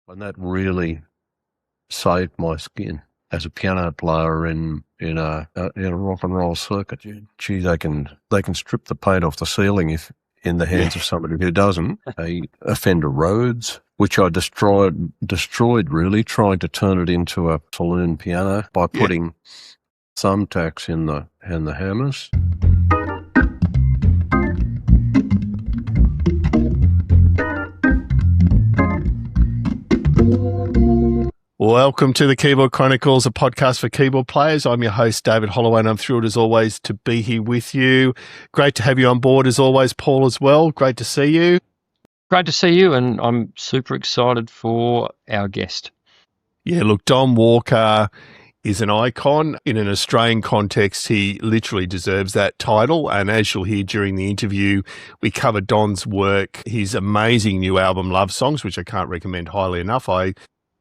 And that really saved my skin as a piano player in a rock and roll circuit. Gee, they can strip the paint off the ceiling if in the hands of somebody who doesn't. A Fender Rhodes, which I destroyed really, trying to turn it into a saloon piano by putting thumbtacks in the hammers. Welcome to the Keyboard Chronicles, a podcast for keyboard players. I'm your host, David Holloway, and I'm thrilled as always to be here with you. Great to have you on board as always, Paul, as well. Great to see you. Great to see you, and I'm super excited for our guest. Yeah, look, Don Walker is an icon. In an Australian context, he literally deserves that title. And as you'll hear during the interview, we cover Don's work, his amazing new album, Love Songs, which I can't recommend highly enough. I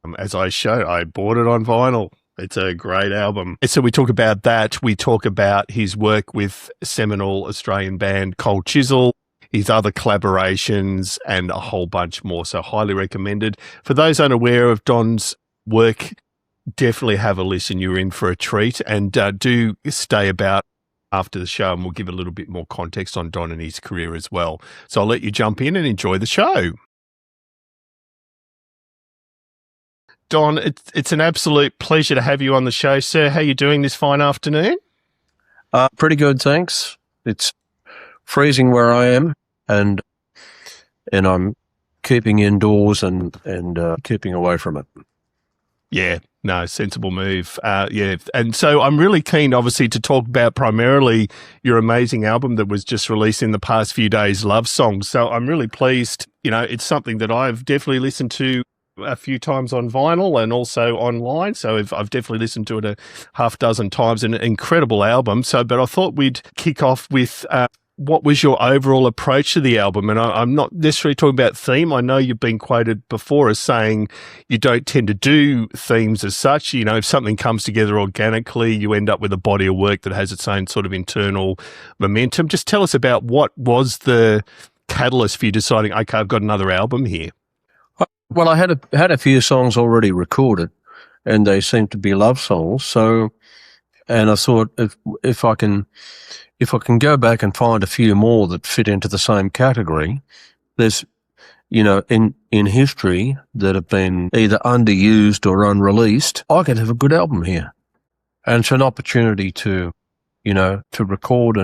bought it on vinyl. It's a great album. And so we talk about that. We talk about his work with seminal Australian band Cold Chisel, his other collaborations, and a whole bunch more. So highly recommended. For those unaware of Don's work, definitely have a listen. You're in for a treat. And do stay about after the show, and we'll give a little bit more context on Don and his career as well. So I'll let you jump in and enjoy the show. Don, it's an absolute pleasure to have you on the show, sir. How are you doing this fine afternoon? Pretty good, thanks. It's freezing where I am, and I'm keeping indoors and keeping away from it. Yeah, no, sensible move. And so I'm really keen, obviously, to talk about primarily your amazing album that was just released in the past few days, Love Songs. So I'm really pleased. You know, it's something that I've definitely listened to a few times on vinyl and also online. So I've definitely listened to it a half dozen times. An incredible album. But I thought we'd kick off with what was your overall approach to the album? And I'm not necessarily talking about theme. I know you've been quoted before as saying you don't tend to do themes as such. You know, if something comes together organically, you end up with a body of work that has its own sort of internal momentum. Just tell us about what was the catalyst for you deciding, okay, I've got another album here. Well, I had a few songs already recorded, and they seemed to be love songs. So, and I thought if I can go back and find a few more that fit into the same category, there's, you know, in history that have been either underused or unreleased, I could have a good album here, and it's an opportunity to, you know, to record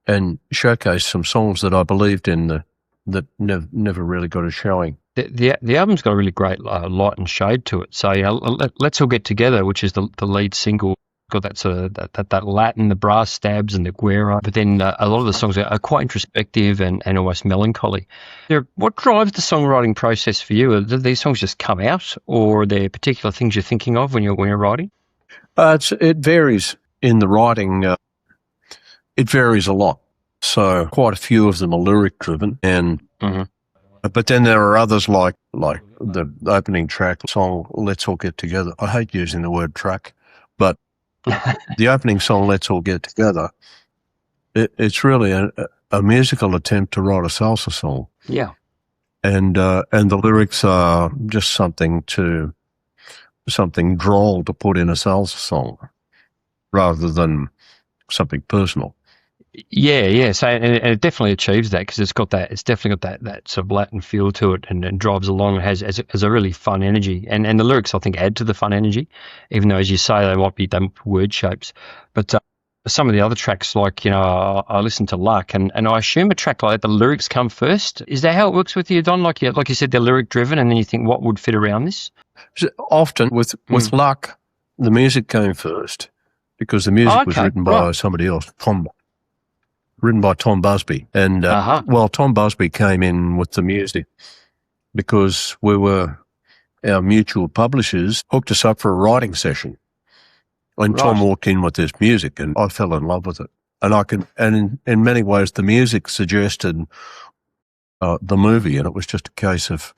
and showcase some songs that I believed in that never really got a showing. The album's got a really great light and shade to it. So Let's All Get Together, which is the lead single, got that sort of that Latin, the brass stabs and the guerra. But then a lot of the songs are quite introspective and almost melancholy. What drives the songwriting process for you? Do these songs just come out, or are there particular things you're thinking of when you're writing? It varies in the writing. It varies a lot. So quite a few of them are lyric driven, and but then there are others like the opening track song, Let's All Get Together. I hate using the word track, but the opening song, Let's All Get Together, it's really a musical attempt to write a salsa song. Yeah. And the lyrics are just something droll to put in a salsa song rather than something personal. Yeah. So and it definitely achieves that because it's definitely got that sort of Latin feel to it and drives along and has a really fun energy. And the lyrics, I think, add to the fun energy, even though, as you say, they might be word shapes. But some of the other tracks, like, you know, I listen to Luck, and I assume a track like that, the lyrics come first. Is that how it works with you, Don? Like you said, they're lyric driven, and then you think, what would fit around this? Often with Luck, the music came first because the music was written by somebody else, written by Tom Busby. And, Tom Busby came in with the music because our mutual publishers hooked us up for a writing session. And Tom walked in with this music and I fell in love with it. And in many ways, the music suggested the movie, and it was just a case of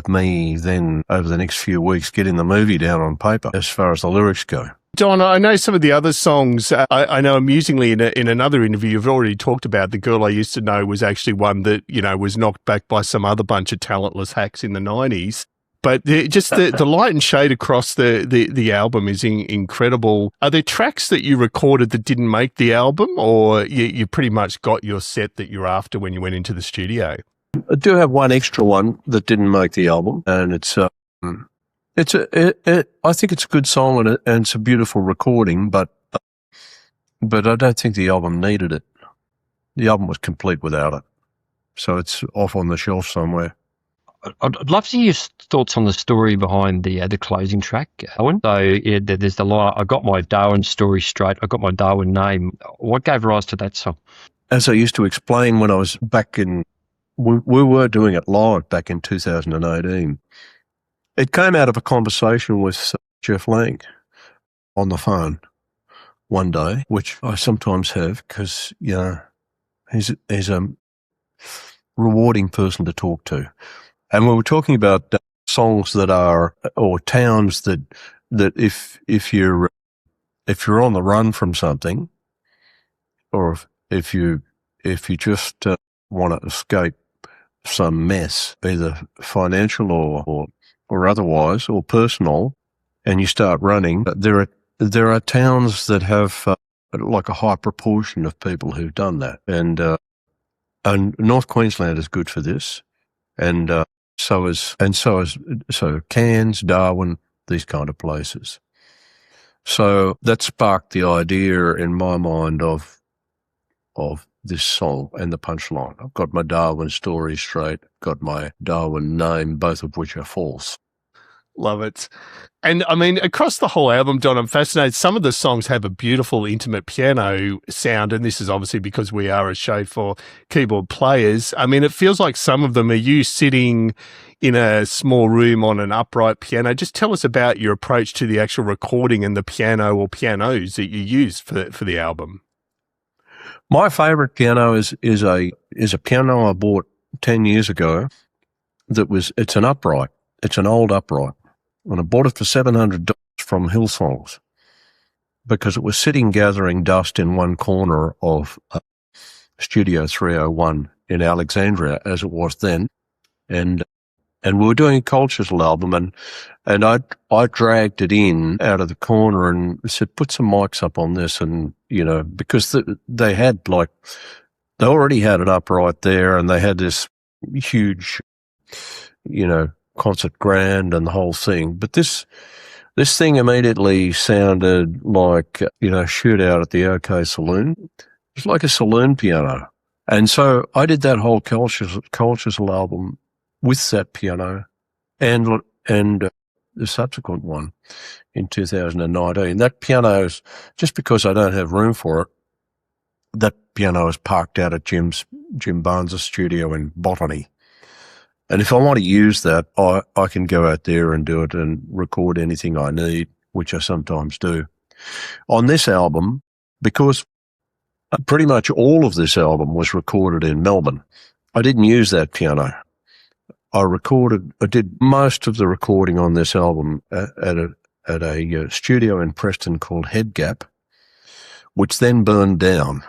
me then over the next few weeks getting the movie down on paper as far as the lyrics go. Don, I know some of the other songs. I know amusingly in another interview you've already talked about The Girl I Used to Know was actually one that, you know, was knocked back by some other bunch of talentless hacks in the 90s. But the light and shade across the album is incredible. Are there tracks that you recorded that didn't make the album, or you pretty much got your set that you're after when you went into the studio? I do have one extra one that didn't make the album, and I think it's a good song and it's a beautiful recording, but I don't think the album needed it. The album was complete without it, so it's off on the shelf somewhere. I'd love to hear your thoughts on the story behind the closing track, Owen. So yeah, there's the line, I got my Darwin story straight, I got my Darwin name. What gave rise to that song? As I used to explain when I was back in, we were doing it live back in 2018. It came out of a conversation with Jeff Lang on the phone one day, which I sometimes have because, you know, he's a rewarding person to talk to. And we were talking about songs that are, or towns that if you're on the run from something, or if you just want to escape some mess, either financial or otherwise, or personal, and you start running, there are towns that have like a high proportion of people who've done that, and North Queensland is good for this, and so Cairns, Darwin, these kind of places. So that sparked the idea in my mind of this song and the punchline. I've got my Darwin story straight, got my Darwin name, both of which are false. Love it. And I mean, across the whole album, Don, I'm fascinated. Some of the songs have a beautiful, intimate piano sound, and this is obviously because we are a show for keyboard players. I mean, it feels like some of them are you sitting in a small room on an upright piano. Just tell us about your approach to the actual recording and the piano or pianos that you use for the album. My favourite piano is a piano I bought 10 years ago. It's an upright. It's an old upright. And I bought it for $700 from Hillsongs because it was sitting gathering dust in one corner of Studio 301 in Alexandria, as it was then. And we were doing a Cold Chisel album, and I dragged it in out of the corner and said, put some mics up on this, and, you know, because they already had an upright there, and they had this huge, you know, concert grand and the whole thing. But this thing immediately sounded like, you know, Shootout at the OK Saloon. It's like a saloon piano. And so I did that whole Cold Chisel album with that piano and the subsequent one in 2019. That piano's, just because I don't have room for it, that piano is parked out at Jim Barnes' studio in Botany. And if I want to use that, I can go out there and do it and record anything I need, which I sometimes do. On this album, because pretty much all of this album was recorded in Melbourne, I didn't use that piano. I did most of the recording on this album at a studio in Preston called Head Gap, which then burned down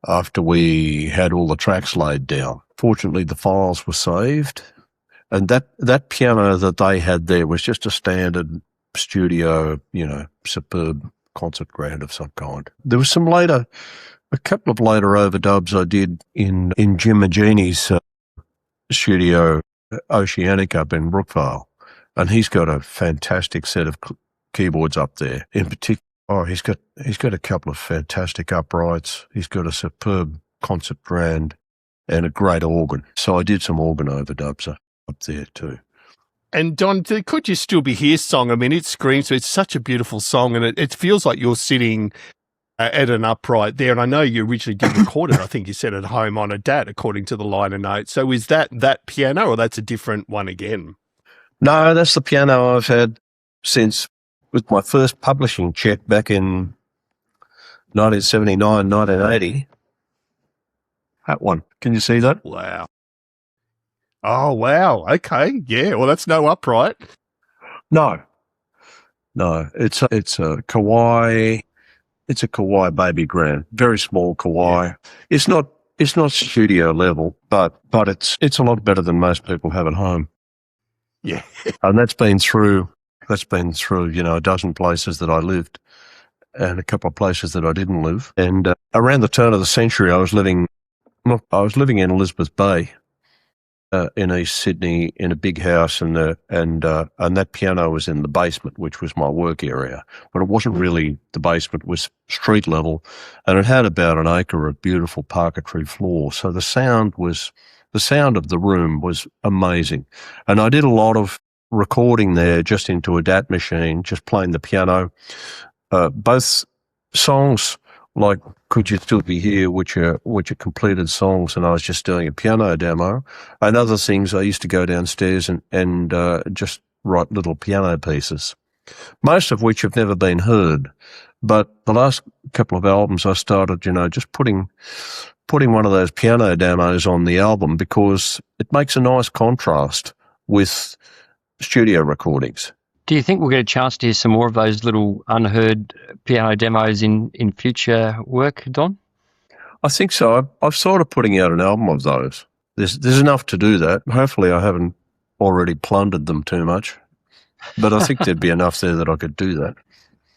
after we had all the tracks laid down. Fortunately, the files were saved, and that piano that they had there was just a standard studio, you know, superb concert grand of some kind. There was a couple of later overdubs I did in Jim Magini's studio, Oceanic, up in Brookvale, and he's got a fantastic set of keyboards up there. In particular, he's got a couple of fantastic uprights. He's got a superb concert grand and a great organ. So I did some organ overdubs up there too. And Don, Could You Still Be Here song, I mean, it screams, it's such a beautiful song, and it feels like you're sitting at an upright there. And I know you originally did record it, I think you said at home on a DAT, according to the liner notes. So is that piano, or that's a different one again? No, that's the piano I've had since, with my first publishing check back in 1979, 1980. That one. Can you see that? Wow. Oh, wow. Okay. Yeah. Well, that's no upright. No. It's a Kawai. It's a Kawai baby grand. Very small Kawai. Yeah. It's not studio level, but it's a lot better than most people have at home. Yeah. And that's been through, a dozen places that I lived and a couple of places that I didn't live. And around the turn of the century, I was living in Elizabeth Bay, in East Sydney, in a big house, and that piano was in the basement, which was my work area. But it wasn't really the basement; it was street level, and it had about an acre of beautiful parquetry floor. So the sound of the room was amazing, and I did a lot of recording there, just into a DAT machine, just playing the piano. Both songs like "Could You Still Be Here," which are completed songs, and I was just doing a piano demo. And other things, I used to go downstairs and just write little piano pieces, most of which have never been heard. But the last couple of albums, I started, just putting one of those piano demos on the album, because it makes a nice contrast with studio recordings. Do you think we'll get a chance to hear some more of those little unheard piano demos in future work, Don? I think so. I'm sort of putting out an album of those. There's enough to do that. Hopefully I haven't already plundered them too much, but I think there'd be enough there that I could do that.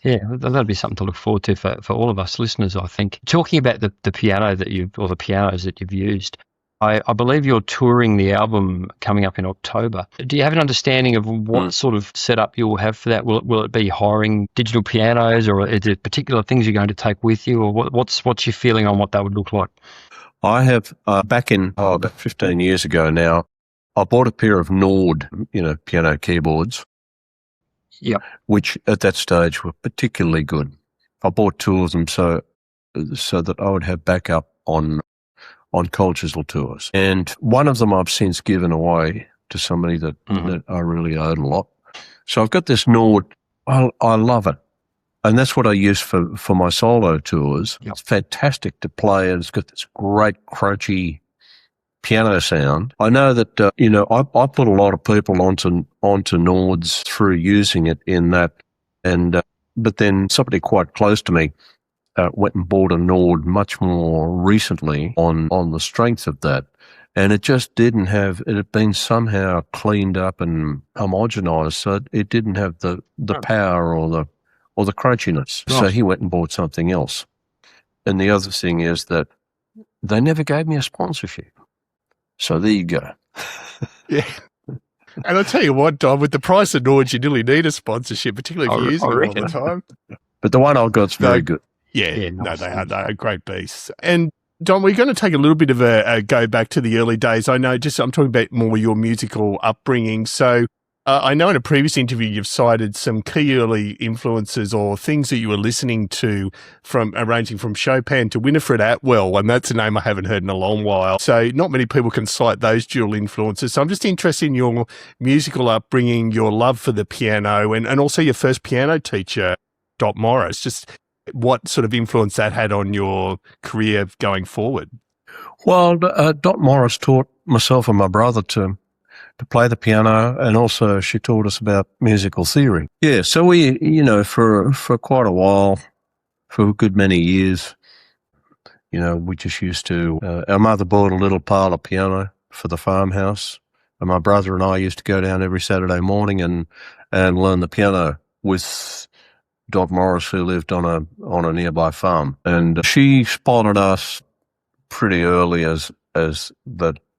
Yeah, that'll be something to look forward to for all of us listeners, I think. Talking about the piano the pianos that you've used, I believe you're touring the album coming up in October. Do you have an understanding of what sort of setup you'll have for that? Will it be hiring digital pianos, or is there particular things you're going to take with you, or what's your feeling on what that would look like? I have, back in about 15 years ago now, I bought a pair of Nord, piano keyboards. Yep. Which at that stage were particularly good. I bought two of them so that I would have backup on Cold Chisel tours. And one of them I've since given away to somebody that I really owed a lot. So I've got this Nord. I love it. And that's what I use for my solo tours. Yep. It's fantastic to play, and it's got this great crunchy piano sound. I know that, I put a lot of people onto Nords through using it in that. And, but then somebody quite close to me went and bought a Nord much more recently on the strength of that. And it just didn't have, it had been somehow cleaned up and homogenized, so it didn't have the power or the crunchiness. Gosh. So he went and bought something else. And the other thing is that they never gave me a sponsorship. So there you go. Yeah. And I'll tell you what, Don, with the price of Nords, you nearly need a sponsorship, particularly if you're using it all the time. But the one I've got's very good. Yeah, nice. They are great beasts. And Don, we're going to take a little bit of a go back to the early days. I know, I'm talking about more your musical upbringing. So I know in a previous interview you've cited some key early influences or things that you were listening to, from ranging from Chopin to Winifred Atwell, and that's a name I haven't heard in a long while. So not many people can cite those dual influences. So I'm just interested in your musical upbringing, your love for the piano, and also your first piano teacher, Dot Morris. Just what sort of influence that had on your career going forward? Well, Dot Morris taught myself and my brother to play the piano, and also she taught us about musical theory. Yeah, so we, for quite a while, for a good many years, we just used to, our mother bought a little parlour piano for the farmhouse, and my brother and I used to go down every Saturday morning and learn the piano with Dot Morris, who lived on a nearby farm. And she spotted us pretty early as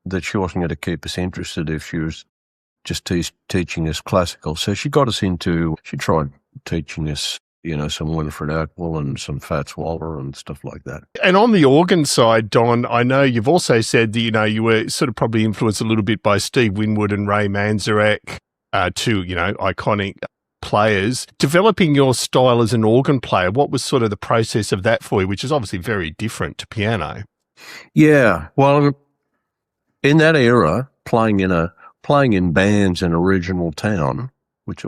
that she wasn't going to keep us interested if she was just teaching us classical. So she got us she tried teaching us, some Winifred Atwell and some Fats Waller and stuff like that. And on the organ side, Don, I know you've also said that, you were sort of probably influenced a little bit by Steve Winwood and Ray Manzarek, two, iconic players. Developing your style as an organ player, what was sort of the process of that for you, which is obviously very different to piano? Yeah, well, in that era, playing in bands in a regional town, which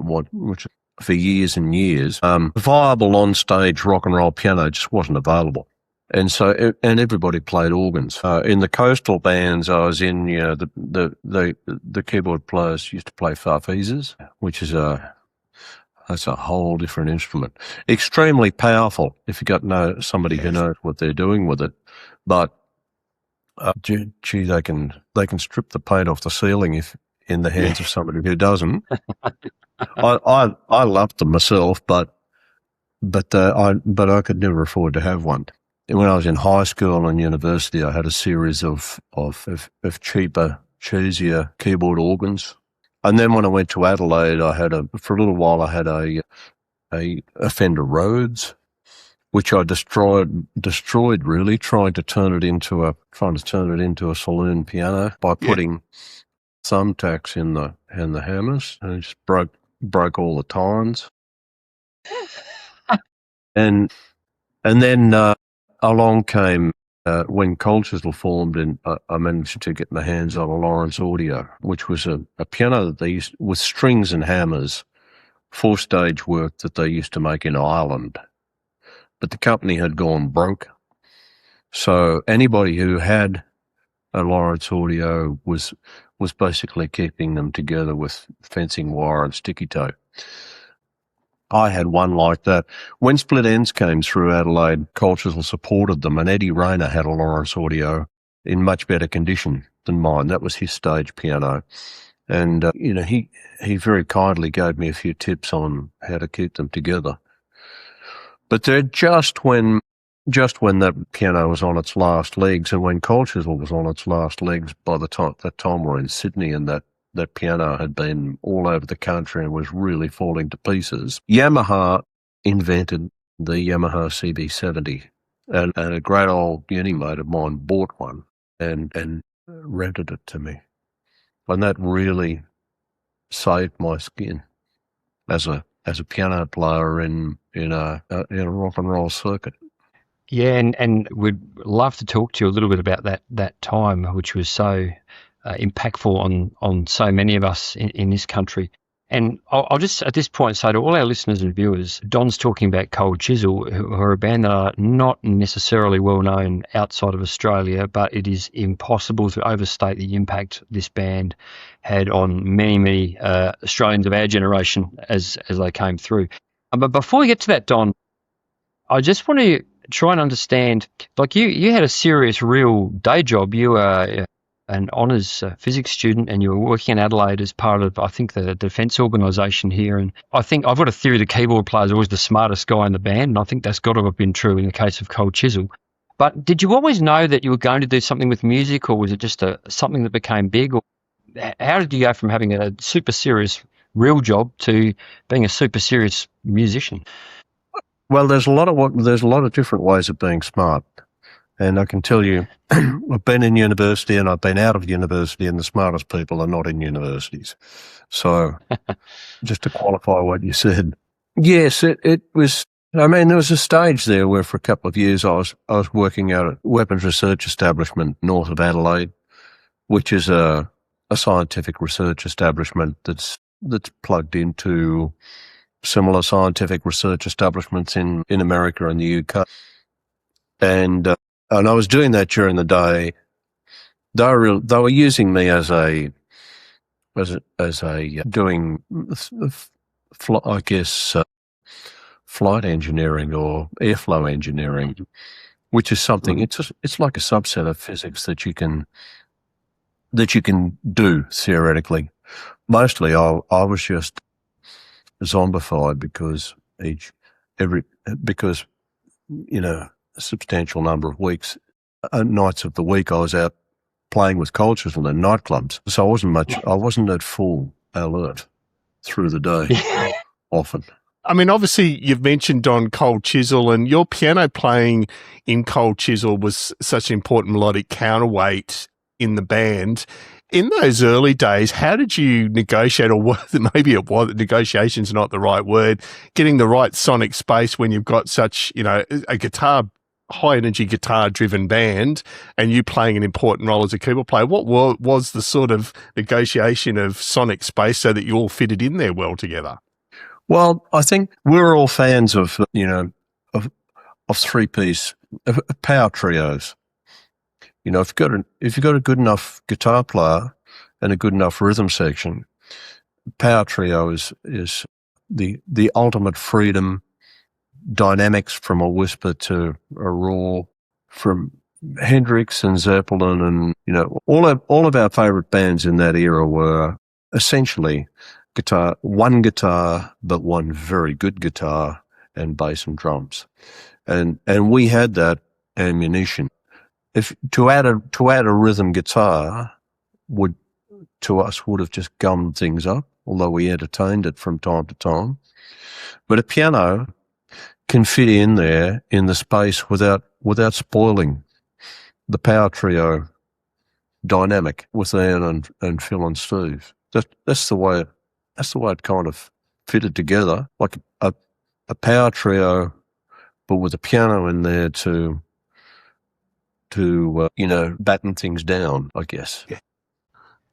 for years and years, viable on-stage rock and roll piano just wasn't available. And so, and everybody played organs. In the coastal bands I was in, the keyboard players used to play Farfisas, which is that's a whole different instrument. Extremely powerful if you got somebody who knows what they're doing with it. But, they can strip the paint off the ceiling in the hands of somebody who doesn't. I loved them myself, but I could never afford to have one. When I was in high school and university, I had a series of cheaper, cheesier keyboard organs. And then when I went to Adelaide, for a little while I had a Fender Rhodes, which I destroyed really, trying to turn it into a saloon piano by putting thumbtacks in the hammers, and it just broke all the tines. and then along came when Cold Chisel formed, and I managed to get my hands on a Lawrence Audio, which was a piano that they used with strings and hammers, 4-stage work that they used to make in Ireland. But the company had gone broke, so anybody who had a Lawrence Audio was basically keeping them together with fencing wire and sticky tape. I had one like that. When Split Ends came through Adelaide, Cold Chisel supported them, and Eddie Rayner had a Lawrence Audio in much better condition than mine. That was his stage piano. And, he very kindly gave me a few tips on how to keep them together. But they're just when that piano was on its last legs, and when Cold Chisel was on its last legs, by that time we're in Sydney, and that piano had been all over the country and was really falling to pieces. Yamaha invented the Yamaha CP70, and a great old uni mate of mine bought one and rented it to me. And that really saved my skin as a piano player in a rock and roll circuit. Yeah, and we'd love to talk to you a little bit about that time, which was so impactful on so many of us in this country. And I'll just at this point say to all our listeners and viewers, Don's talking about Cold Chisel, who are a band that are not necessarily well known outside of Australia, but it is impossible to overstate the impact this band had on many Australians of our generation as they came through. But before we get to that, Don, I just want to try and understand, like you had a serious, real day job. You were an honours physics student, and you were working in Adelaide as part of, I think, the defence organisation here. And I think I've got a theory the keyboard player is always the smartest guy in the band, and I think that's got to have been true in the case of Cold Chisel. But did you always know that you were going to do something with music, or was it just something that became big? Or how did you go from having a super serious real job to being a super serious musician? Well, there's a lot of different ways of being smart. And I can tell you, I've been in university and I've been out of university, and the smartest people are not in universities. So just to qualify what you said, yes, it was, I mean, there was a stage there where for a couple of years I was working out at weapons research establishment north of Adelaide, which is a scientific research establishment that's plugged into similar scientific research establishments in America and the UK. And I was doing that during the day. They were using me as a doing, I guess, flight engineering or airflow engineering, which is something. It's like a subset of physics that you can do theoretically. Mostly, I was just zombified because a substantial number of nights of the week I was out playing with Cold Chisel in nightclubs. So I wasn't at full alert through the day often. I mean, obviously you've mentioned on Cold Chisel, and your piano playing in Cold Chisel was such an important melodic counterweight in the band. In those early days, how did you negotiate, or maybe it was negotiation's not the right word, getting the right sonic space when you've got such, a high energy guitar driven band and you playing an important role as a keyboard player? What was the sort of negotiation of sonic space so that you all fitted in there well together? Well, I think we're all fans of three-piece power trios. If you've got a good enough guitar player and a good enough rhythm section, power trio is the ultimate freedom, dynamics from a whisper to a roar, from Hendrix and Zeppelin, and all of our favorite bands in that era were essentially one guitar, but one very good guitar, and bass and drums. And we had that ammunition. If to add a rhythm guitar would have just gummed things up, although we entertained it from time to time. But a piano can fit in there in the space without spoiling the power trio dynamic with Ian and Phil and Steve. That's the way it kind of fitted together, like a power trio, but with a piano in there to batten things down, I guess.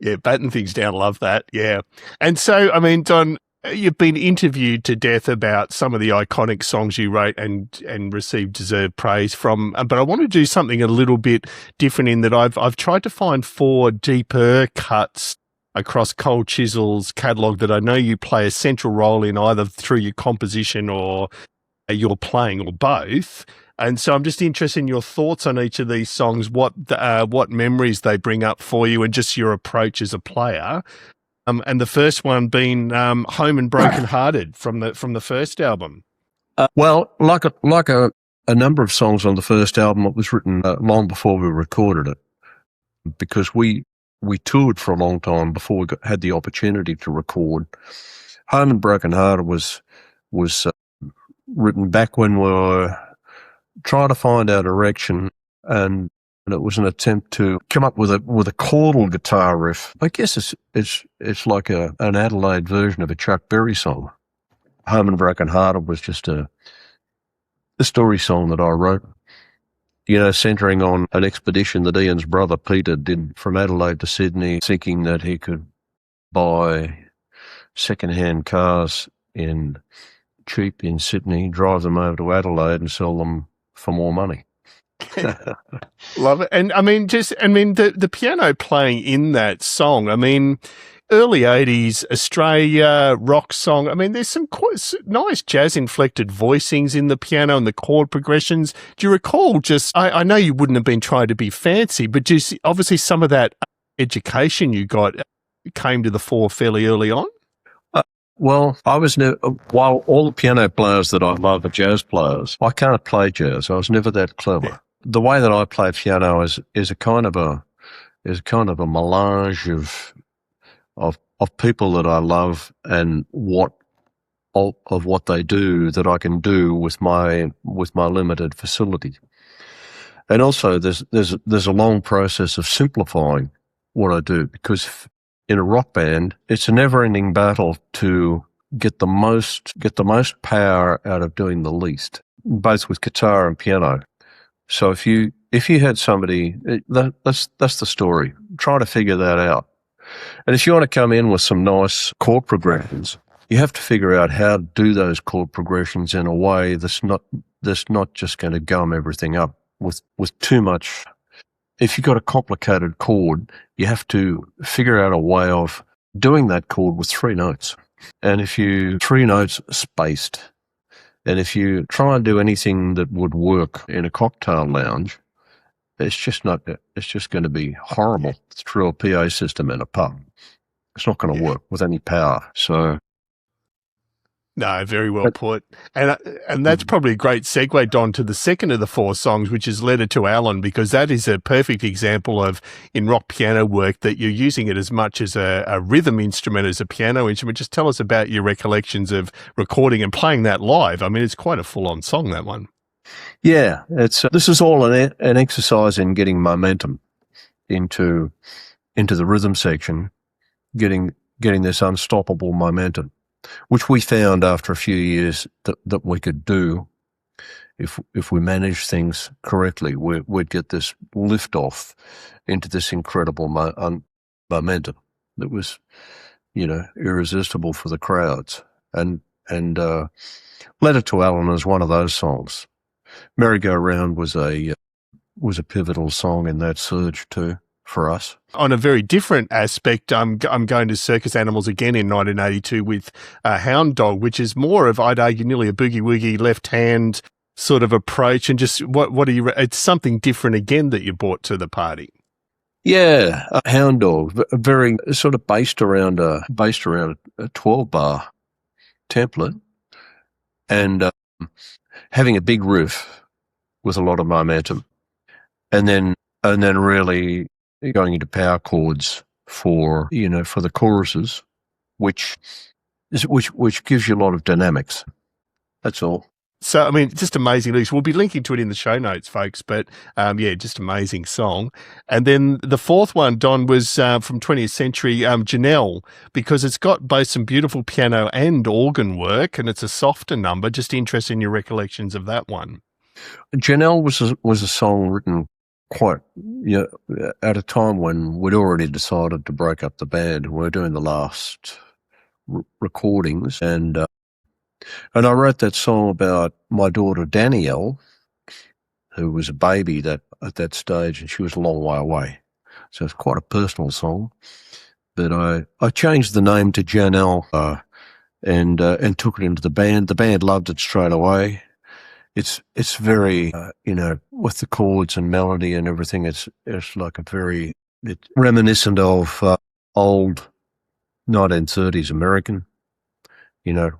Yeah, batten things down. Love that. Yeah. And so, I mean, Don, you've been interviewed to death about some of the iconic songs you wrote and received deserved praise from. But I want to do something a little bit different in that I've tried to find 4 deeper cuts across Cold Chisel's catalogue that I know you play a central role in, either through your composition or your playing, or both. And so I'm just interested in your thoughts on each of these songs, what memories they bring up for you, and just your approach as a player. And the first one being "Home and Broken Hearted" from the first album. Well, like a number of songs on the first album, it was written long before we recorded it, because we toured for a long time before we had the opportunity to record. "Home and Broken Hearted" was written back when we were trying to find our direction, and it was an attempt to come up with a chordal guitar riff. I guess it's like an Adelaide version of a Chuck Berry song. "Home and Broken Hearted" was just a story song that I wrote, centering on an expedition that Ian's brother Peter did from Adelaide to Sydney, thinking that he could buy second-hand cars cheap in Sydney, drive them over to Adelaide and sell them for more money. Love it. And the piano playing in that song, early 80s Australia rock song. There's some quite nice jazz inflected voicings in the piano and the chord progressions. Do you recall I know you wouldn't have been trying to be fancy, but just obviously some of that education you got came to the fore fairly early on? Well, I was never, while all the piano players that I love are jazz players, I can't play jazz. I was never that clever. Yeah. The way that I play piano is a kind of a melange of people that I love and what they do that I can do with my limited facility. And also there's a long process of simplifying what I do, because in a rock band, it's a never-ending battle to get the most power out of doing the least, both with guitar and piano. So if you had somebody, that's the story. Try to figure that out. And if you want to come in with some nice chord progressions, you have to figure out how to do those chord progressions in a way that's not just going to gum everything up with too much. If you've got a complicated chord, you have to figure out a way of doing that chord with 3 notes. And if you 3 notes spaced, and if you try and do anything that would work in a cocktail lounge, it's just going to be horrible through a PA system in a pub. It's not going to work with any power. So. No, very well put. And that's probably a great segue, Don, to the second of the 4 songs, which is Letter to Alan, because that is a perfect example of, in rock piano work, that you're using it as much as a rhythm instrument as a piano instrument. Just tell us about your recollections of recording and playing that live. It's quite a full-on song, that one. Yeah, this is all an exercise in getting momentum into the rhythm section, getting this unstoppable momentum, which we found after a few years that we could do if we managed things correctly. We'd get this lift off into this incredible momentum that was, irresistible for the crowds. And Letter to Alan is one of those songs. Merry-Go-Round was a pivotal song in that surge too for us. On a very different aspect, I'm going to Circus Animals again in 1982 with Hound Dog, which is more of, I'd argue, nearly a boogie-woogie left-hand sort of approach. And just what do you? It's something different again that you brought to the party. Yeah, Hound Dog, very sort of based around a 12-bar template, and having a big riff with a lot of momentum, and then really going into power chords for the choruses, which gives you a lot of dynamics. That's all. So, I mean, just amazing. We'll be linking to it in the show notes, folks, but just amazing song. And then the fourth one, Don, was from 20th Century, Janelle, because it's got both some beautiful piano and organ work, and it's a softer number. Just interested in your recollections of that one. Janelle was a song written quite at a time when we'd already decided to break up the band. We were doing the last recordings, and I wrote that song about my daughter Danielle, who was a baby at that stage, and she was a long way away. So it's quite a personal song. But I changed the name to Janelle and took it into the band. The band loved it straight away. It's very with the chords and melody and everything. It's like it's reminiscent of old 1930s American,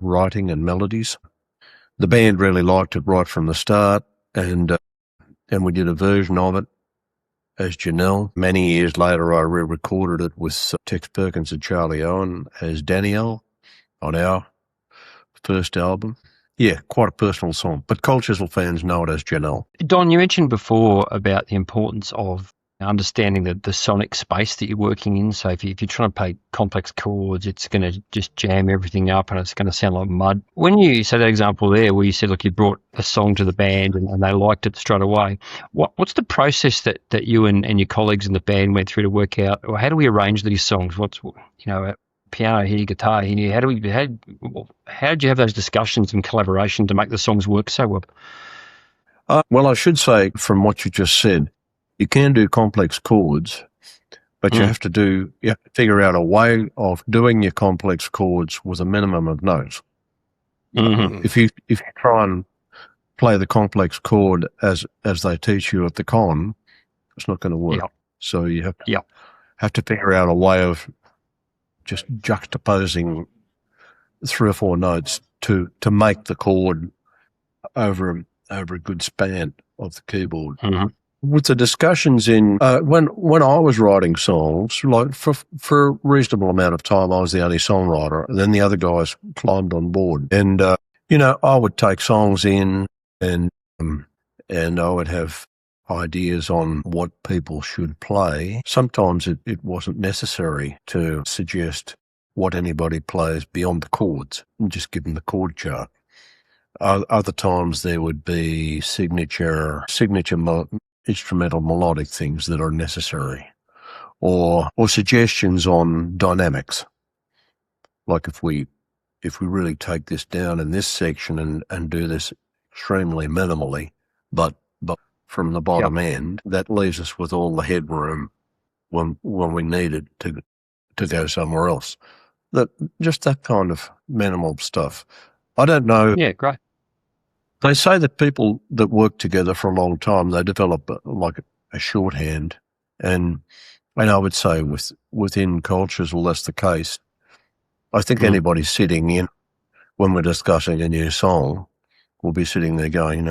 writing and melodies. The band really liked it right from the start, and we did a version of it as Janelle. Many years later, I re-recorded it with Tex Perkins and Charlie Owen as Danielle on our first album. Yeah, quite a personal song, but Cold Chisel fans know it as Janelle. Don, you mentioned before about the importance of understanding the sonic space that you're working in. So if you're trying to play complex chords, it's going to just jam everything up and it's going to sound like mud. When you said that example there where you said, look, you brought a song to the band and they liked it straight away, what's the process that you and your colleagues in the band went through to work out, or how do we arrange these songs? What's, piano here, guitar here, how did you have those discussions and collaboration to make the songs work so well? Well, I should say from what you just said, you can do complex chords, but you have to figure out a way of doing your complex chords with a minimum of notes. Mm-hmm. If you try and play the complex chord as they teach you at the con, it's not going to work. Yep. So you have to figure out a way of just juxtaposing 3 or 4 notes to make the chord over a good span of the keyboard. Mm-hmm. With the discussions when I was writing songs, like for a reasonable amount of time, I was the only songwriter, and then the other guys climbed on board. And I would take songs in, and I would have ideas on what people should play. Sometimes it wasn't necessary to suggest what anybody plays beyond the chords, and just give them the chord chart. Other times there would be signature instrumental melodic things that are necessary, or suggestions on dynamics. Like if we really take this down in this section and do this extremely minimally, but from the bottom end, that leaves us with all the headroom when we need it to go somewhere else. Just that kind of minimal stuff. I don't know. Yeah, great. They say that people that work together for a long time, they develop like a shorthand. And I would say within Cold Chisel, that's the case. I think anybody sitting in, when we're discussing a new song, will be sitting there going,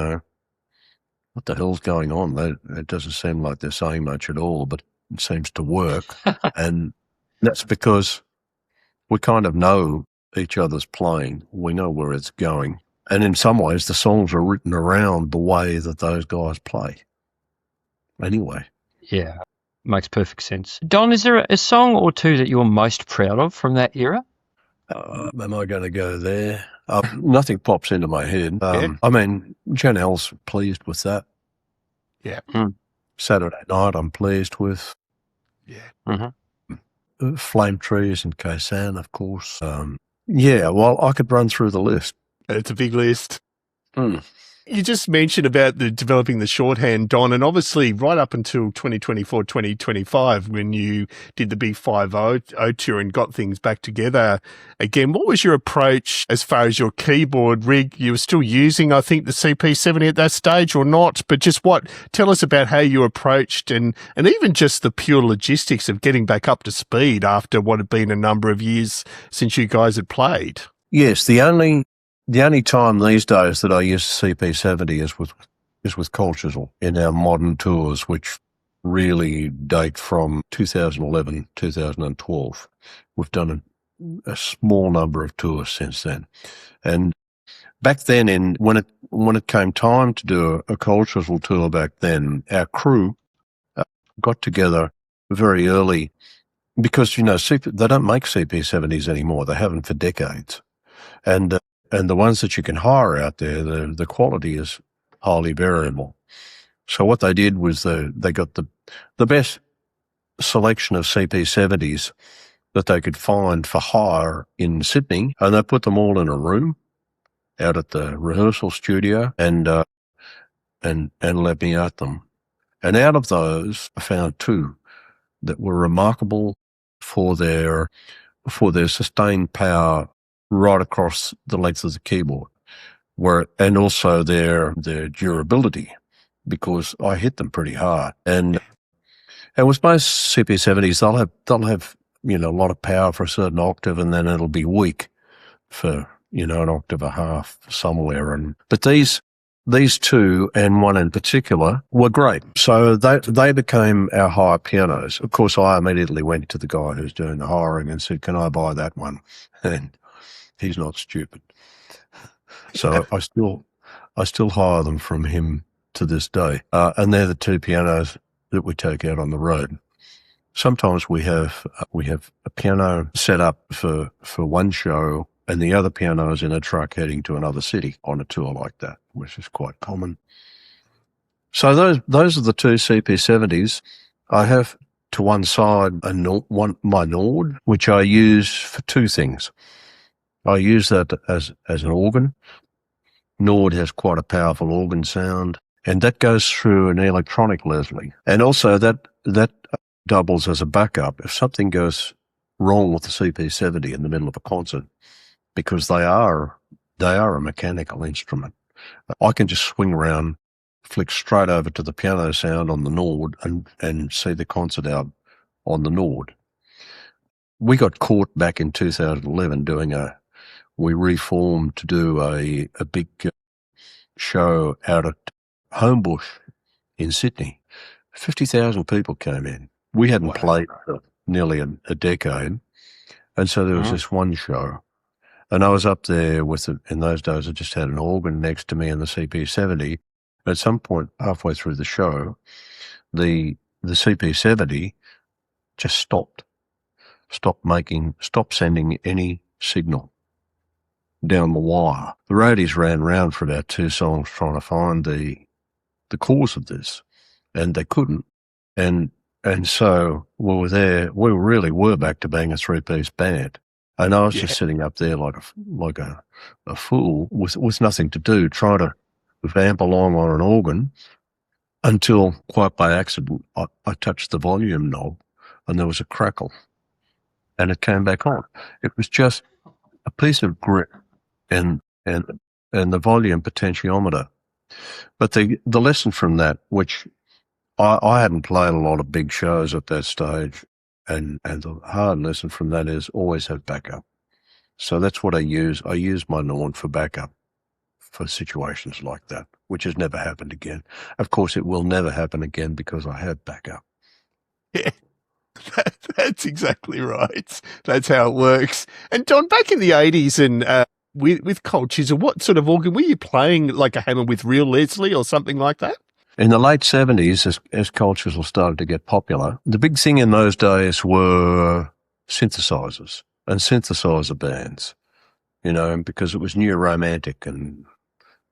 what the hell's going on? It doesn't seem like they're saying much at all, but it seems to work. And that's because we kind of know each other's playing. We know where it's going. And in some ways, the songs are written around the way that those guys play. Anyway. Yeah, makes perfect sense. Don, is there a song or two that you're most proud of from that era? Am I going to go there? Nothing pops into my head. I mean, Janelle's pleased with that. Yeah. Saturday Night, I'm pleased with. Yeah. Mm-hmm. Flame Trees and Kaysan, of course. Well, I could run through the list. It's a big list. You just mentioned about developing the shorthand, Don, and obviously right up until 2024, 2025, when you did the big 5-0 tour and got things back together again, what was your approach as far as your keyboard rig? You were still using, I think, the CP70 at that stage or not, but just tell us about how you approached and even just the pure logistics of getting back up to speed after what had been a number of years since you guys had played. Yes, the only time these days that I use CP70 is with Cold Chisel in our modern tours, which really date from 2011, 2012. We've done a small number of tours since then. And back then, when it came time to do a Cold Chisel tour back then, our crew got together very early because, they don't make CP70s anymore. They haven't for decades. And the ones that you can hire out there, the quality is highly variable. So what they did was they got the best selection of CP70s that they could find for hire in Sydney, and they put them all in a room out at the rehearsal studio and let me out them. And out of those, I found two that were remarkable for their sustained power right across the length of the keyboard, and also their durability, because I hit them pretty hard. And with most CP70s, they'll have a lot of power for a certain octave, and then it'll be weak for an octave and a half somewhere. But these two, and one in particular, were great. So they became our hire pianos. Of course, I immediately went to the guy who's doing the hiring and said, "Can I buy that one?" And he's not stupid. So I still hire them from him to this day. And they're the two pianos that we take out on the road. Sometimes we have a piano set up for one show and the other piano is in a truck heading to another city on a tour like that, which is quite common. So those are the two CP70s. I have to one side my Nord, which I use for two things. I use that as an organ. Nord has quite a powerful organ sound, and that goes through an electronic Leslie. And also that doubles as a backup if something goes wrong with the CP70 in the middle of a concert, because they are a mechanical instrument. I can just swing around, flick straight over to the piano sound on the Nord and see the concert out on the Nord. We got caught back in 2011 we reformed to do a big show out at Homebush in Sydney. 50,000 people came in. We hadn't played for nearly a decade. And so there was this one show. And I was up there in those days, I just had an organ next to me in the CP70. At some point halfway through the show, the CP70 just stopped sending any signal down the wire. The roadies ran around for about 2 songs trying to find the cause of this, and they couldn't. And so we were there. We really were back to being a 3-piece band, and I was just sitting up there like a fool with nothing to do, trying to vamp along on an organ, until quite by accident I touched the volume knob, and there was a crackle, and it came back on. It was just a piece of grit and the volume potentiometer. But the lesson from that, which I hadn't played a lot of big shows at that stage, and the hard lesson from that is always have backup. So that's what I use. I use my Nord for backup for situations like that, which has never happened again. Of course, it will never happen again because I have backup. Yeah. That's exactly right. That's how it works. And Don, back in the 80s and with Cold Chisel, what sort of organ were you playing? Like a hammer with real Leslie or something like that? In the late 70s, as Cold Chisel started to get popular, the big thing in those days were synthesizers and synthesizer bands, because it was new romantic and,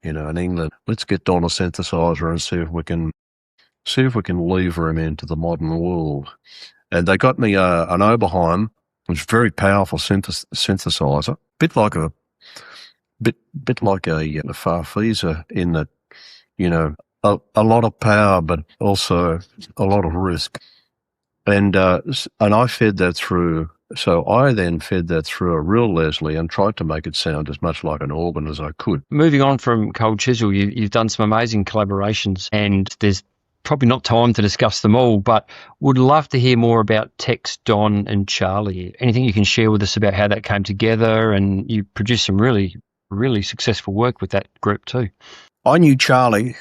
in England, let's get Don a synthesizer and see if we can lever him into the modern world. And they got me an Oberheim, which was a very powerful synthesizer, bit like a Farfisa in that a lot of power, but also a lot of risk. And I fed that through. So I then fed that through a real Leslie and tried to make it sound as much like an organ as I could. Moving on from Cold Chisel, you've done some amazing collaborations, and there's probably not time to discuss them all, but would love to hear more about Tex, Don, and Charlie. Anything you can share with us about how that came together? And you produced some really, really successful work with that group too. I knew Charlie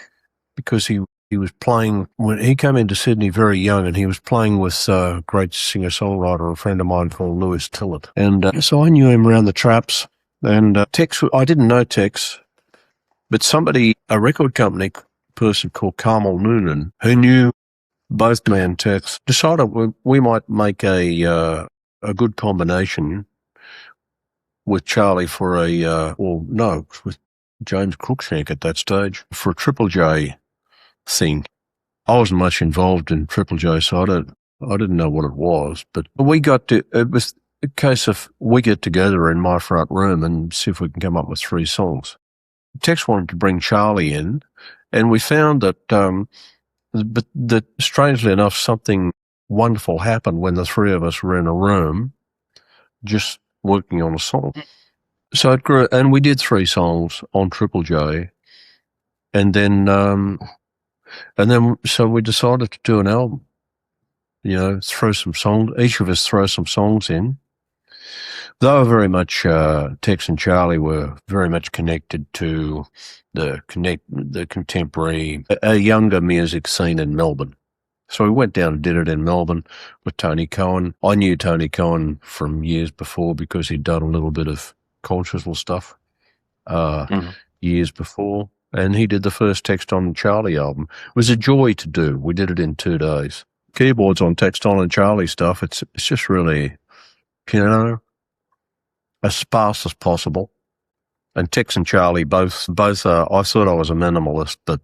because he was playing when he came into Sydney very young, and he was playing with a great singer-songwriter, a friend of mine called Lewis Tillett. And so I knew him around the traps. And Tex, I didn't know Tex, but a record company person called Carmel Noonan, who knew both me and Tex, decided we might make a good combination with Charlie with James Cruikshank at that stage for a Triple J thing. I wasn't much involved in Triple J, so I didn't know what it was. But it was a case of we get together in my front room and see if we can come up with 3 songs. Tex wanted to bring Charlie in, and we found that strangely enough, something wonderful happened when the 3 of us were in a room just working on a song. So it grew, and we did 3 songs on Triple J, and then so we decided to do an album. Throw some songs. Each of us throw some songs in. They were very much Tex and Charlie were very much connected to the contemporary, a younger music scene in Melbourne. So we went down and did it in Melbourne with Tony Cohen. I knew Tony Cohen from years before because he'd done a little bit of Cold Chisel stuff years before, and he did the first Tex, Don and Charlie album. It was a joy to do. We did it in 2 days. Keyboards on Tex, Don and Charlie stuff, it's just really, as sparse as possible. And Tex and Charlie both I thought I was a minimalist, but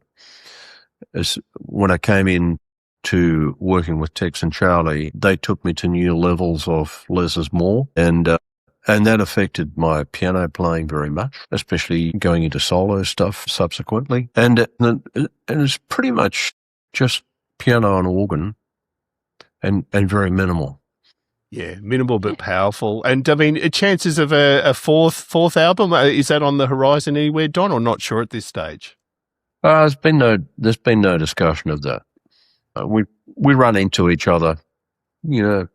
when I came in to working with Tex and Charlie, they took me to new levels of less is more, and that affected my piano playing very much, especially going into solo stuff subsequently. And it's pretty much just piano and organ, and very minimal. Yeah, minimal but powerful. And I mean, chances of a fourth album, is that on the horizon anywhere, Don, or not sure at this stage? There's been no discussion of that. We run into each other, reasonably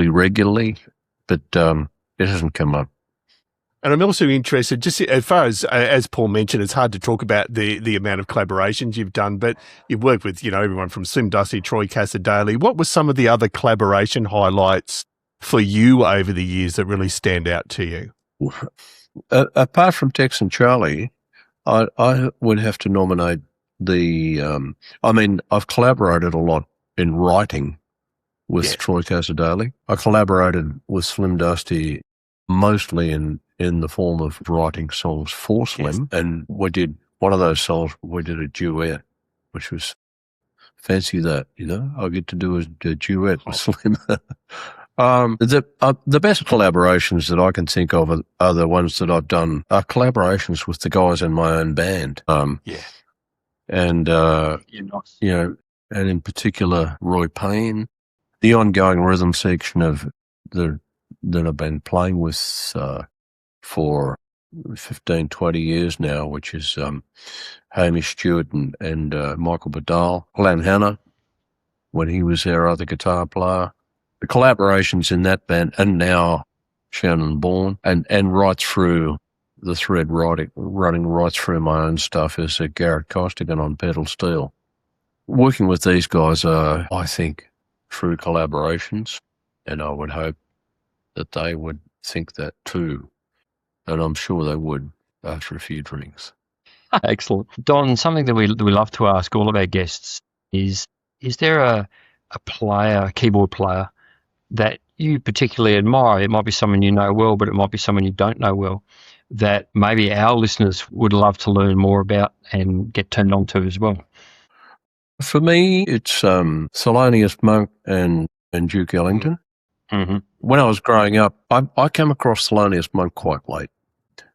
regularly, but it hasn't come up. And I'm also interested, just as far as Paul mentioned, it's hard to talk about the amount of collaborations you've done, but you've worked with, everyone from Slim Dusty, Troy Cassar-Daley. What were some of the other collaboration highlights for you over the years that really stand out to you? Apart from Tex and Charlie, I would have to nominate I've collaborated a lot in writing with Troy Cassar-Daley. I collaborated with Slim Dusty mostly in the form of writing songs for Slim. Yes. And we did one of those songs, we did a duet, which was fancy that, I get to do a duet with Slim. The best collaborations that I can think of are the ones that I've done are collaborations with the guys in my own band. And, and in particular, Roy Payne, the ongoing rhythm section of that I've been playing with for 15, 20 years now, which is Hamish Stewart and Michael Badal, Glenn Hanna, when he was our other guitar player. The collaborations in that band, and now Shannon Bourne, and right through the thread running right through my own stuff is Garrett Costigan on pedal steel. Working with these guys are, I think, true collaborations, and I would hope that they would think that too. And I'm sure they would after a few drinks. Excellent. Don, something that we love to ask all of our guests is there a keyboard player that you particularly admire? It might be someone you know well, but it might be someone you don't know well, that maybe our listeners would love to learn more about and get turned on to as well. For me, it's Thelonious Monk and Duke Ellington. Mm-hmm. When I was growing up, I came across Thelonious Monk quite late.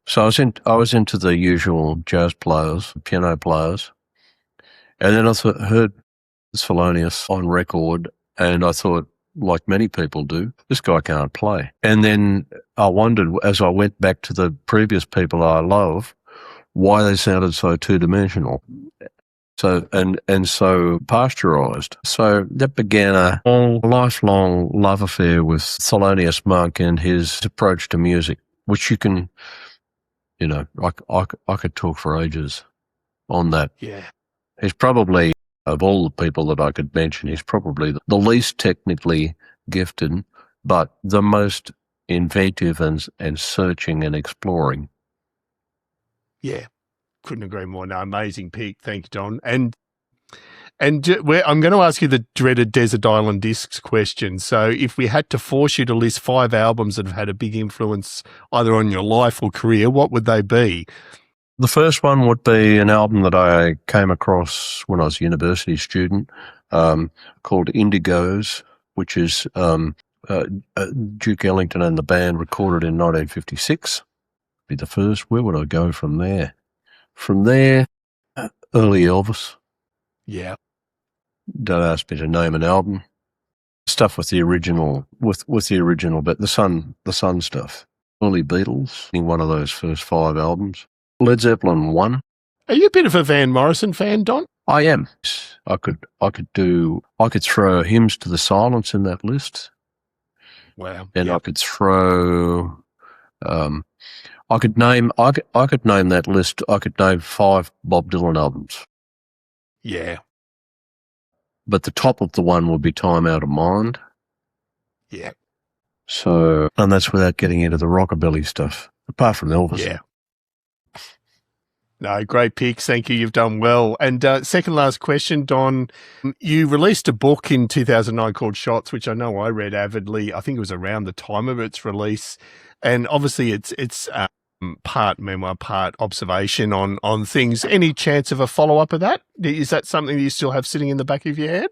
So I was into the usual jazz players, piano players, and then I heard Thelonious on record, and I thought, like many people do, this guy can't play. And then I wondered, as I went back to the previous people I love, why they sounded so two-dimensional. So so pasteurized. So that began a lifelong love affair with Thelonious Monk and his approach to music, which you can, I could talk for ages on that. Yeah. He's probably, of all the people that I could mention, he's probably the least technically gifted, but the most inventive and searching and exploring. Yeah. Couldn't agree more. No, amazing pick. Thank you, Don. And I'm going to ask you the dreaded Desert Island Discs question. So if we had to force you to list 5 albums that have had a big influence either on your life or career, what would they be? The first one would be an album that I came across when I was a university student, called Indigos, which is Duke Ellington and the band recorded in 1956. Be the first. Where would I go from there? From there, early Elvis. Yeah. Don't ask me to name an album. Stuff with the original, with the original, but the Sun stuff. Early Beatles, one of those first 5 albums. Led Zeppelin 1. Are you a bit of a Van Morrison fan, Don? I am. I could throw Hymns to the Silence in that list. Wow. And yep. I could throw, I could name that list. I could name 5 Bob Dylan albums. Yeah. But the top of the one would be Time Out of Mind. Yeah. So, and that's without getting into the rockabilly stuff, apart from Elvis. Yeah. No, great picks. Thank you. You've done well. And second last question, Don. You released a book in 2009 called Shots, which I know I read avidly. I think it was around the time of its release. And obviously it's part memoir, part observation on things. Any chance of a follow-up of that? Is that something that you still have sitting in the back of your head?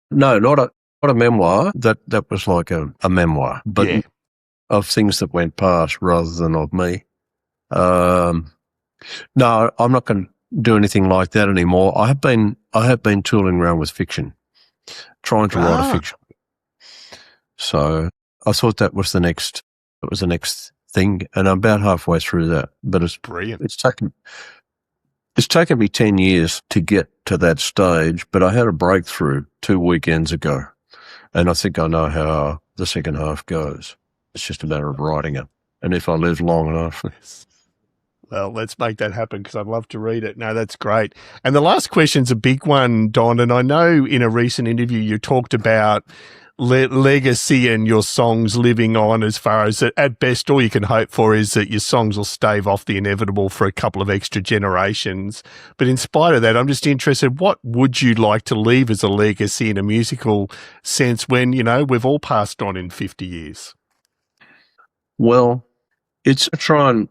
No, not a memoir. That was like a memoir, but of things that went past rather than of me. No, I'm not going to do anything like that anymore. I have been tooling around with fiction, trying to write a fiction. So I thought that was the next thing, and I'm about halfway through that. But it's brilliant. It's taken me 10 years to get to that stage, but I had a breakthrough 2 weekends ago, and I think I know how the second half goes. It's just a matter of writing it, and if I live long enough. Well, let's make that happen because I'd love to read it. No, that's great. And the last question's a big one, Don, and I know in a recent interview you talked about legacy and your songs living on, as far as at best all you can hope for is that your songs will stave off the inevitable for a couple of extra generations. But in spite of that, I'm just interested, what would you like to leave as a legacy in a musical sense when, we've all passed on in 50 years? Well, it's try and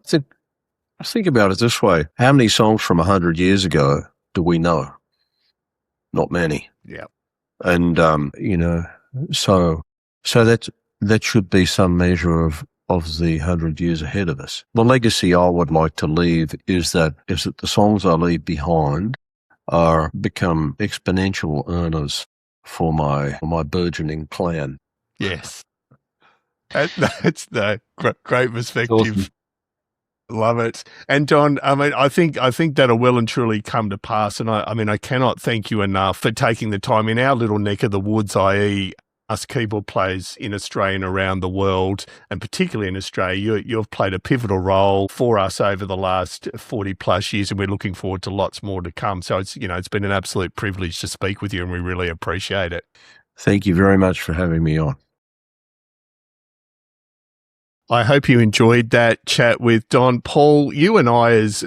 think about it this way. How many songs from 100 years ago do we know? Not many. Yeah. And, so that should be some measure of the 100 years ahead of us. The legacy I would like to leave is that the songs I leave behind become exponential earners for my burgeoning clan. Yes. That's the great perspective. Awesome. Love it. And Don, I think that'll well and truly come to pass. And I cannot thank you enough for taking the time in our little neck of the woods, i.e. us keyboard players in Australia and around the world, and particularly in Australia. You've played a pivotal role for us over the last 40 plus years, and we're looking forward to lots more to come. So it's been an absolute privilege to speak with you, and we really appreciate it. Thank you very much for having me on. I hope you enjoyed that chat with Don. Paul, you and I, as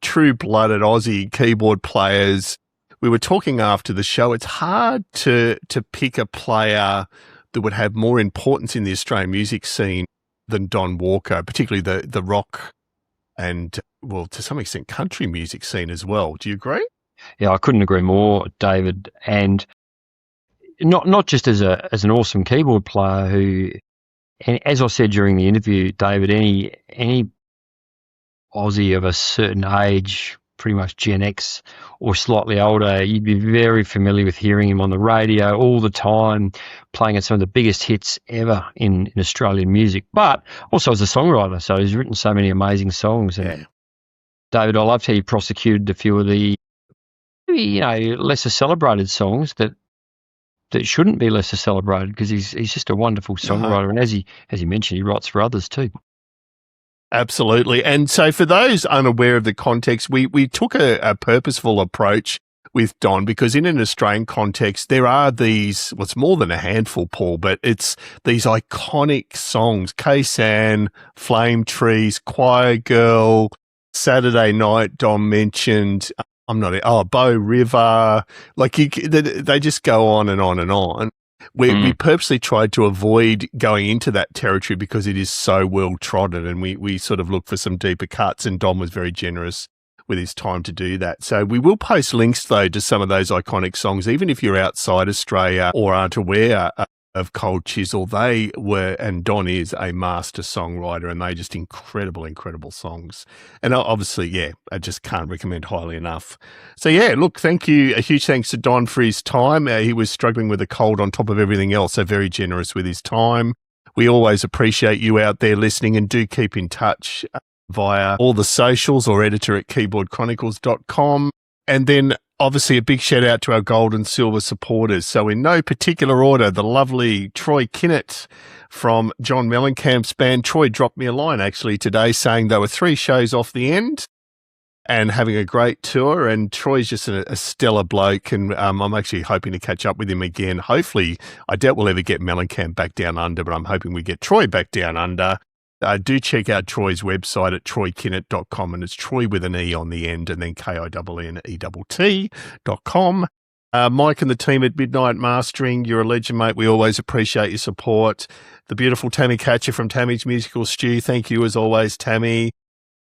true-blooded Aussie keyboard players, we were talking after the show. It's hard to pick a player that would have more importance in the Australian music scene than Don Walker, particularly the rock and, well, to some extent, country music scene as well. Do you agree? Yeah, I couldn't agree more, David. And not just as an awesome keyboard player who. And as I said during the interview, David, any Aussie of a certain age, pretty much Gen X or slightly older, you'd be very familiar with hearing him on the radio all the time, playing some of the biggest hits ever in Australian music, but also as a songwriter. So he's written so many amazing songs. And David, I loved how you prosecuted a few of the, lesser celebrated songs that shouldn't be lesser celebrated, because he's just a wonderful songwriter. And as you mentioned, he writes for others too. Absolutely. And so for those unaware of the context, we took a purposeful approach with Don, because in an Australian context, there are these, what's more than a handful, Paul, but it's these iconic songs: K-San, Flame Trees, Choir Girl, Saturday Night, Don mentioned, Bow River, they just go on and on and on. We purposely tried to avoid going into that territory because it is so well trodden, and we sort of look for some deeper cuts, and Don was very generous with his time to do that. So we will post links, though, to some of those iconic songs, even if you're outside Australia or aren't aware of Cold Chisel. They were, and Don is, a master songwriter, and they just incredible songs. And obviously, I just can't recommend highly enough. So look, thank you. A huge thanks to Don for his time. He was struggling with a cold on top of everything else, so very generous with his time. We always appreciate you out there listening, and do keep in touch via all the socials or editor@keyboardchronicles.com. And then obviously a big shout out to our gold and silver supporters. So in no particular order, the lovely Troy Kinnett from John Mellencamp's band. Troy dropped me a line actually today saying they were 3 shows off the end and having a great tour. And Troy's just a stellar bloke, and I'm actually hoping to catch up with him again. Hopefully, I doubt we'll ever get Mellencamp back down under, but I'm hoping we get Troy back down under. Do check out Troy's website at troykinnett.com, and it's Troy with an E on the end, and then KINNETT.com. Mike and the team at Midnight Mastering, you're a legend, mate. We always appreciate your support. The beautiful Tammy Catcher from Tammy's Musical Stew. Thank you as always, Tammy.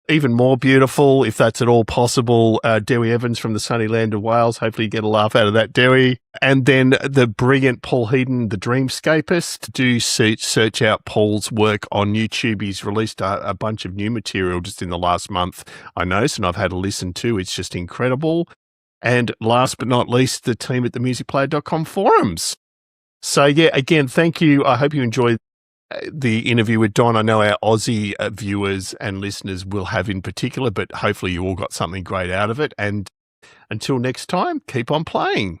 Even more beautiful, if that's at all possible, Dewi Evans from the sunny land of Wales. Hopefully you get a laugh out of that, Dewi. And then the brilliant Paul Heaton, the Dreamscapist. Do search out Paul's work on YouTube. He's released a bunch of new material just in the last month, I noticed, and I've had a listen to. It's just incredible. And last but not least, the team at the musicplayer.com forums. So again, thank you. I hope you enjoyed the interview with Don. I know our Aussie viewers and listeners will have in particular, but hopefully you all got something great out of it. And until next time, keep on playing.